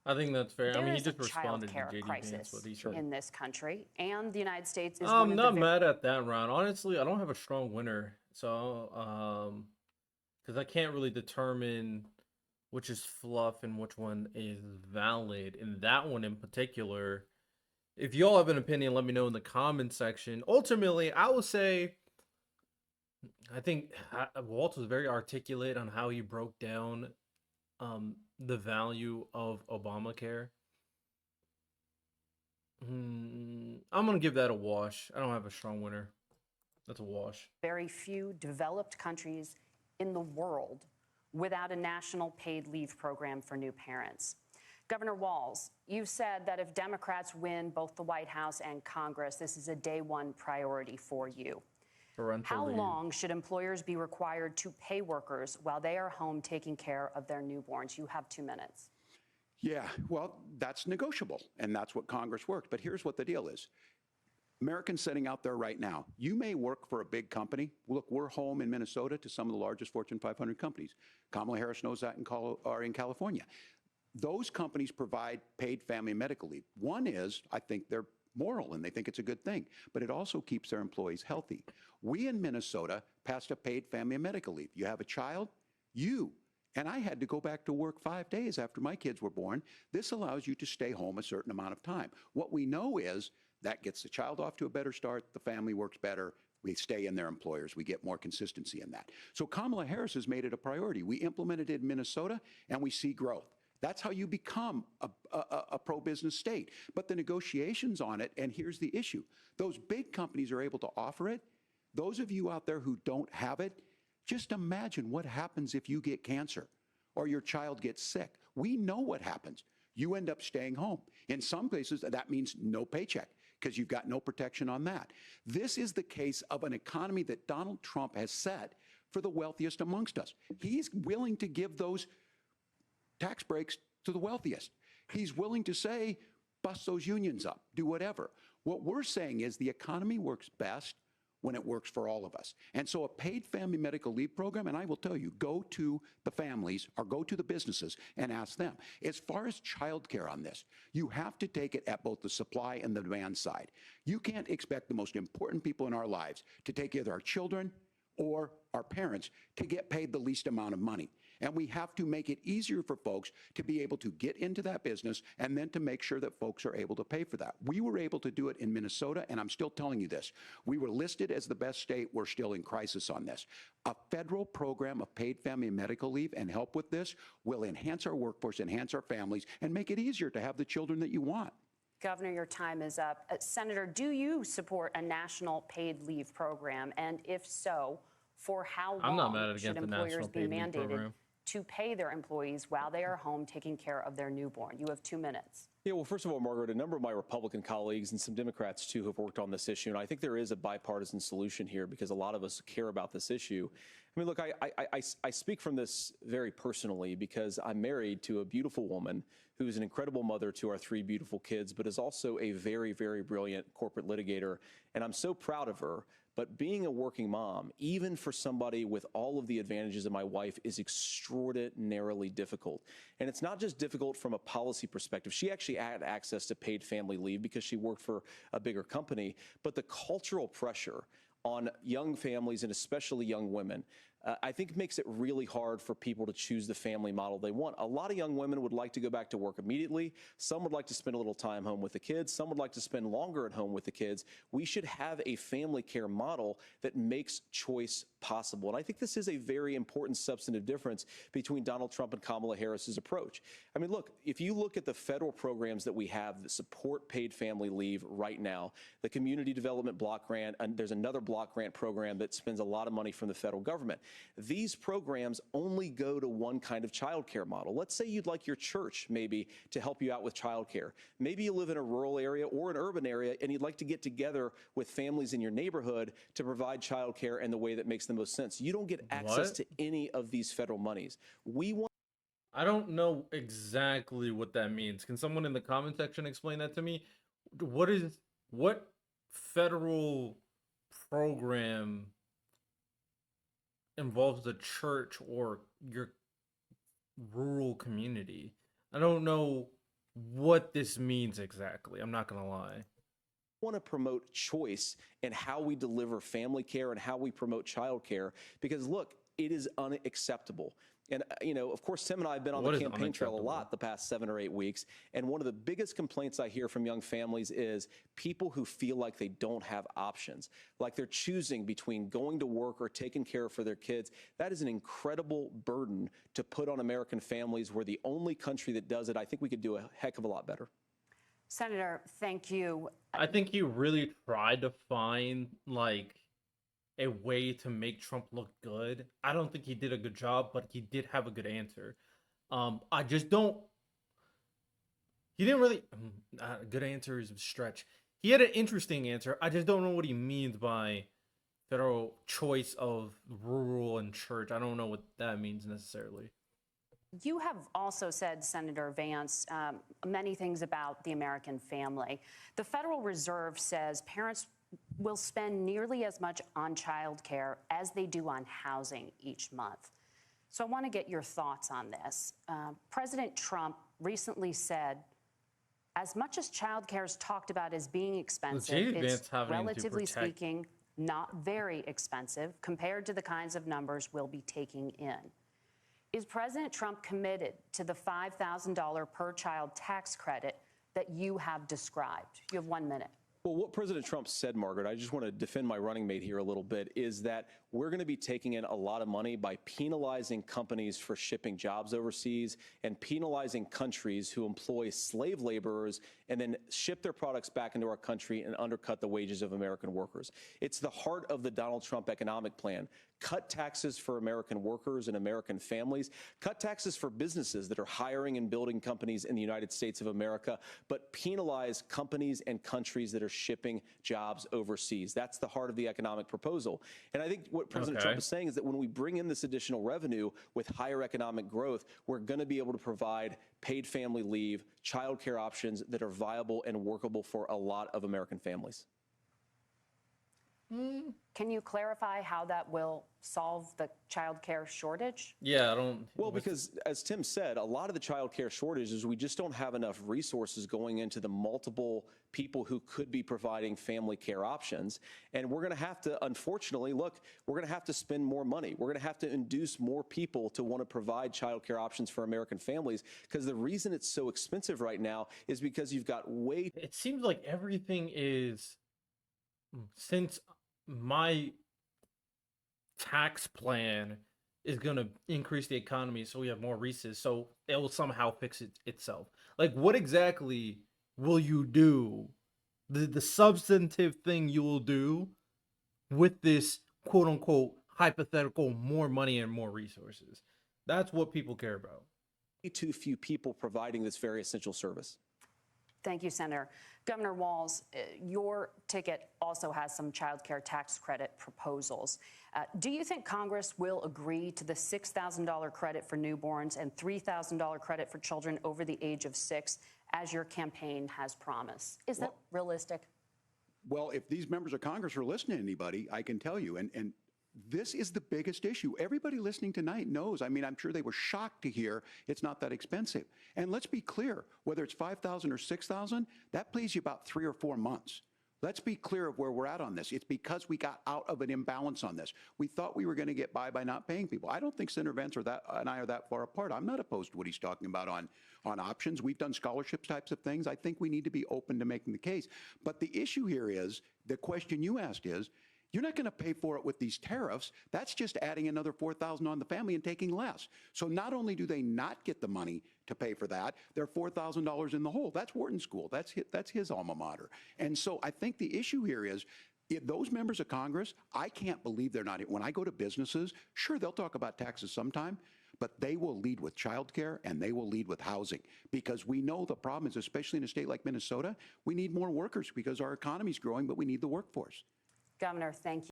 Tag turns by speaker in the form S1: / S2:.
S1: I think that's fair. I
S2: There
S1: mean, he
S2: is a
S1: just
S2: child
S1: responded to
S2: care
S1: JD Vance what
S2: crisis
S1: he said.
S2: in this country, and the United States is one
S1: I'm
S2: of the
S1: not
S2: very
S1: mad at that round. Honestly, I don't have a strong winner. So, because I can't really determine which is fluff and which one is valid. In that one in particular, if y'all have an opinion, let me know in the comment section. Ultimately, I would say I think Walt was very articulate on how he broke down the value of Obamacare. I'm gonna give that a wash. I don't have a strong winner. That's a wash.
S2: very few developed countries in the world without a national paid leave program for new parents. Governor Walz, you've said that if Democrats win both the White House and Congress, this is a day one priority for you.
S1: Parental
S2: How
S1: leave.
S2: long should employers be required to pay workers while they are home taking care of their newborns? You have 2 minutes.
S3: Yeah, well, that's negotiable, and that's what Congress works. But here's what the deal is. Americans sitting out there right now, you may work for a big company. Look, we're home in Minnesota to some of the largest Fortune 500 companies. Kamala Harris knows that in California. Those companies provide paid family and medical leave. One is, I think they're moral and they think it's a good thing, but it also keeps their employees healthy. We in Minnesota passed a paid family and medical leave. You have a child, you and I had to go back to work 5 days after my kids were born. This allows you to stay home a certain amount of time. What we know is that gets the child off to a better start, the family works better, we stay in their employers, we get more consistency in that. So Kamala Harris has made it a priority. We implemented it in Minnesota and we see growth. That's how you become a pro-business state. But the negotiations on it, and here's the issue, those big companies are able to offer it. Those of you out there who don't have it, just imagine what happens if you get cancer or your child gets sick. We know what happens. You end up staying home. In some places, that means no paycheck because you've got no protection on that. This is the case of an economy that Donald Trump has set for the wealthiest amongst us. He's willing to give those tax breaks to the wealthiest. He's willing to say, bust those unions up, do whatever. What we're saying is the economy works best when it works for all of us. And so a paid family medical leave program, and I will tell you, go to the families or go to the businesses and ask them. As far as childcare on this, you have to take it at both the supply and the demand side. You can't expect the most important people in our lives to take either our children or our parents to get paid the least amount of money. And we have to make it easier for folks to be able to get into that business and then to make sure that folks are able to pay for that. We were able to do it in Minnesota, and I'm still telling you this. We were listed as the best state. We're still in crisis on this. A federal program of paid family and medical leave and help with this will enhance our workforce, enhance our families, and make it easier to have the children that you want.
S2: Governor, your time is up. Senator, do you support a national paid leave program? And if so, for how
S1: I'm not
S2: long
S1: mad
S2: should
S1: against the
S2: employers
S1: national
S2: be
S1: paid leave
S2: mandated
S1: program.
S2: to pay their employees while they are home taking care of their newborn? You have 2 minutes.
S4: Yeah, well, first of all, Margaret, a number of my Republican colleagues and some Democrats, too, have worked on this issue. And I think there is a bipartisan solution here because a lot of us care about this issue. I mean, look, I speak from this very personally because I'm married to a beautiful woman who is an incredible mother to our 3 beautiful kids, but is also a very, very brilliant corporate litigator. And I'm so proud of her. But being a working mom, even for somebody with all of the advantages of my wife, is extraordinarily difficult. And it's not just difficult from a policy perspective. She actually had access to paid family leave because she worked for a bigger company. But the cultural pressure on young families and especially young women, I think makes it really hard for people to choose the family model they want. A lot of young women would like to go back to work immediately. Some would like to spend a little time home with the kids. Some would like to spend longer at home with the kids. We should have a family care model that makes choice possible. And I think this is a very important substantive difference between Donald Trump and Kamala Harris's approach. I mean, look, if you look at the federal programs that we have that support paid family leave right now, the Community Development Block Grant, and there's another block grant program that spends a lot of money from the federal government. These programs only go to one kind of childcare model. Let's say you'd like your church maybe to help you out with childcare. Maybe you live in a rural area or an urban area and you'd like to get together with families in your neighborhood to provide childcare in the way that makes the most sense. You don't get access
S1: What?
S4: to any of these federal monies. We want
S1: I don't know exactly what that means. Can someone in the comment section explain that to me? What federal program involves the church or your rural community? I don't know what this means exactly. I'm not gonna lie.
S4: Want to promote choice in how we deliver family care and how we promote childcare, because look, it is unacceptable. And, of course, Tim and I have been on the
S1: What is
S4: campaign trail a
S1: unacceptable?
S4: lot the past 7 or 8 weeks. And one of the biggest complaints I hear from young families is people who feel like they don't have options, like they're choosing between going to work or taking care for their kids. That is an incredible burden to put on American families. We're the only country that does it. I think we could do a heck of a lot better.
S2: Senator, thank you.
S1: I think he really tried to find like a way to make Trump look good. I don't think he did a good job, but he did have a good answer. I just don't. He didn't really. Good answer is a stretch. He had an interesting answer. I just don't know what he means by federal choice of rural and church. I don't know what that means necessarily.
S2: You have also said, Senator Vance, many things about the American family. The Federal Reserve says parents will spend nearly as much on child care as they do on housing each month. So I want to get your thoughts on this. President Trump recently said, as much as child care is talked about as being expensive, it's relatively speaking not very expensive compared to the kinds of numbers we'll be taking in. Is President Trump committed to the $5,000 per child tax credit that you have described? You have 1 minute.
S4: Well, what President Trump said, Margaret, I just want to defend my running mate here a little bit, is that we're going to be taking in a lot of money by penalizing companies for shipping jobs overseas and penalizing countries who employ slave laborers and then ship their products back into our country and undercut the wages of American workers. It's the heart of the Donald Trump economic plan. Cut taxes for American workers and American families. Cut taxes for businesses that are hiring and building companies in the United States of America, but penalize companies and countries that are shipping jobs overseas. That's the heart of the economic proposal. And I think what President Trump is saying is that when we bring in this additional revenue with higher economic growth, we're going to be able to provide paid family leave, childcare options that are viable and workable for a lot of American families.
S2: Can you clarify how that will solve the child care shortage?
S1: Yeah, I don't.
S4: Well, because as Tim said, a lot of the child care shortage is we just don't have enough resources going into the multiple people who could be providing family care options. And we're going to have to, unfortunately, look, we're going to have to spend more money. We're going to have to induce more people to want to provide child care options for American families, because the reason it's so expensive right now is because you've got way.
S1: It seems like everything is, since my tax plan is going to increase the economy so we have more resources, so it will somehow fix itself. Like, what exactly will you do? The substantive thing you will do with this quote unquote hypothetical more money and more resources. That's what people care about.
S4: Too few people providing this very essential service.
S2: Thank you, Senator. Governor Walz, your ticket also has some child care tax credit proposals. Do you think Congress will agree to the $6,000 credit for newborns and $3,000 credit for children over the age of 6, as your campaign has promised? Is that realistic?
S3: Well, if these members of Congress are listening to anybody, I can tell you, and this is the biggest issue. Everybody listening tonight knows. I mean, I'm sure they were shocked to hear it's not that expensive. And let's be clear, whether it's $5,000 or $6,000, that pays you about 3 or 4 months. Let's be clear of where we're at on this. It's because we got out of an imbalance on this. We thought we were going to get by not paying people. I don't think Senator Vance and I are that far apart. I'm not opposed to what he's talking about on options. We've done scholarships types of things. I think we need to be open to making the case. But the issue here is, the question you asked is, you're not going to pay for it with these tariffs. That's just adding another $4,000 on the family and taking less. So not only do they not get the money to pay for that, they're $4,000 in the hole. That's Wharton School. That's his alma mater. And so I think the issue here is, if those members of Congress, I can't believe they're not. When I go to businesses, sure, they'll talk about taxes sometime, but they will lead with childcare and they will lead with housing, because we know the problem is, especially in a state like Minnesota, we need more workers because our economy is growing, but we need the workforce.
S2: Governor, thank you.